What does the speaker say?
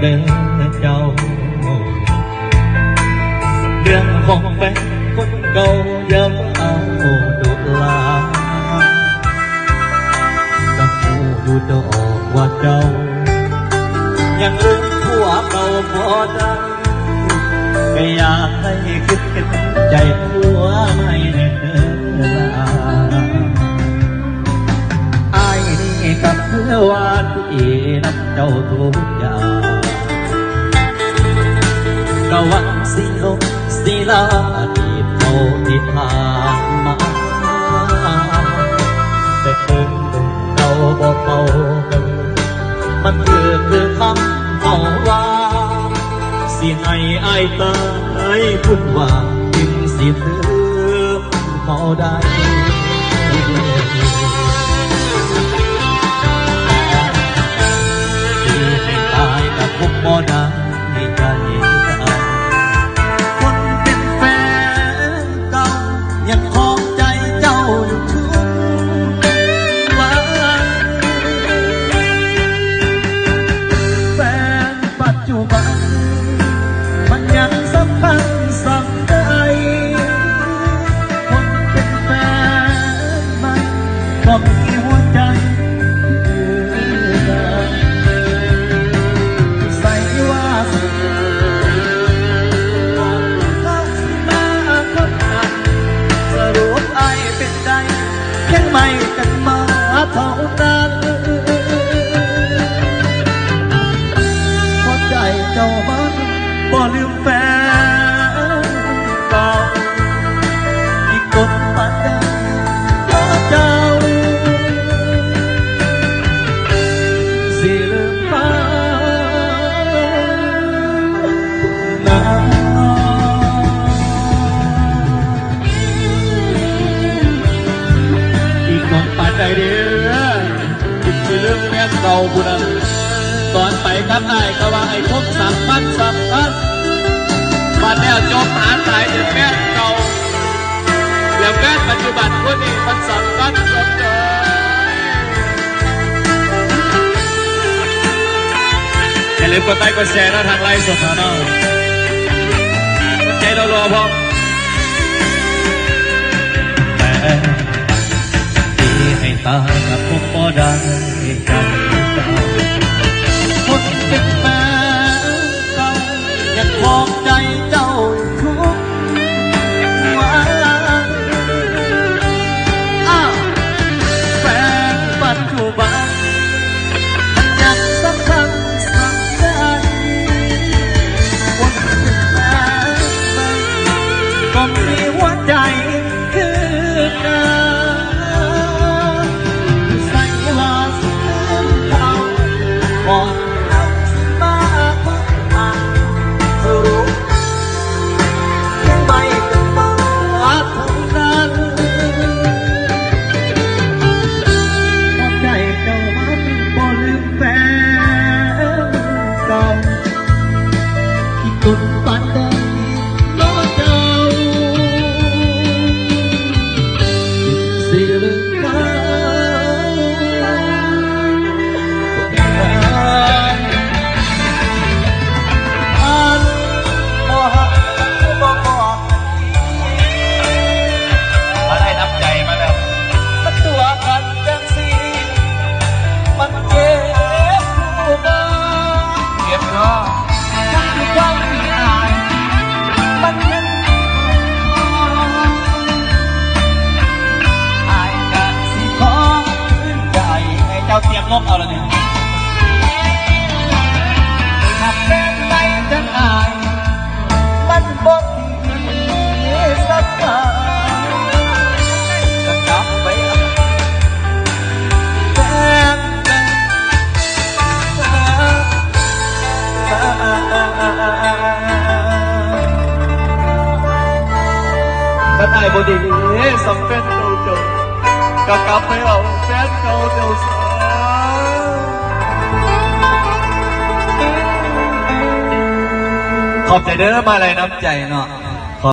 เดินเจ้าเรื่องของแฟนคนเก่าอย่าเอาดุลาก็พูดอยู่ดอกว่าเจ้ายังลืมผัวเก่าพอได้ก็อยากให้คิดกันใจผัวไม่เนิ่นลาอายนี่กับเพื่อว่าที่นับเจ้าทุกอย่างก็หวังสิลงสิลาที่เขาที่ผ่านมาแต่เพิ่งเราบอกเขากันมันคือคำเอาว่าสิให้อายตายพูดว่าถึงสิเธอเขาได้สิให้ตายกับพวกบ่ได้ใจคนเป็นแฟนเก่ายังคองใจเจ้าอยู่ทุกวันแฟนปัจจุบันมันยังสำคัญสักใดคนเป็นแฟนมันก็มีหัวใจใส่ว่าสุดเขาสิมาคบกันสรุปไอ้เป็นใจยังไม่กันมาเท่านั้นหัวใจเจ้ามันบ่ลืมแฟนเก่าที่กดปัดได้เจ้าสิลืมฟ้าน้อีกคนปัดได้เด้อสิลืมแฟนเก่าผู้นั้นตอนไปกับไอ้ก็ว่าไอ้พบสัมพันธ์มาแล้วจมหาตายถึงแฟนเก่าแล้วแฟนปัจจุบันคนนี้มันสำคัญสุดเลยอย่าลืมกดไลค์กดแชร์นะทางไลฟ์สดนะน้องกดใจรอๆพร้อมแต่ที่ให้ตายกับพวกบ่ได้ใจคนเป็นแฟนเก่ายังคองใจเจ้าทุกวันแฟนปัจจุบันมันยังสำคัญสักใดคนเป็นแฟนมันก็มีหัวใจคือกันใส่ว่าสิลืมเขาก่อนเราสิมาพบกันสรุปยังไม่เป็นมาเท่านั้นหัวใจเจ้ามันบ่ลืมแฟนเก่าที่กดปัดได้น้อเจ้าสิลืมเขา อะไรน้ำใจมาแล้วมันตัวกันจังสิมันเจ็บผู้บ้าเจ็บเนาะทั้งที่ความที่อายมันยังอายกันสิขอขึ้นใจให้เจ้าเตรียมลบเอาละเนี่ยถ้าเป็นไรจังอายมันบอกที่สักการถ้าตายบดีสัมเป็นเจ้าเจ้าก็กลับไปเอาแฟนเก่าเจ้าสาขอบใจเด้อมาอะไรน้ำใจเนาะ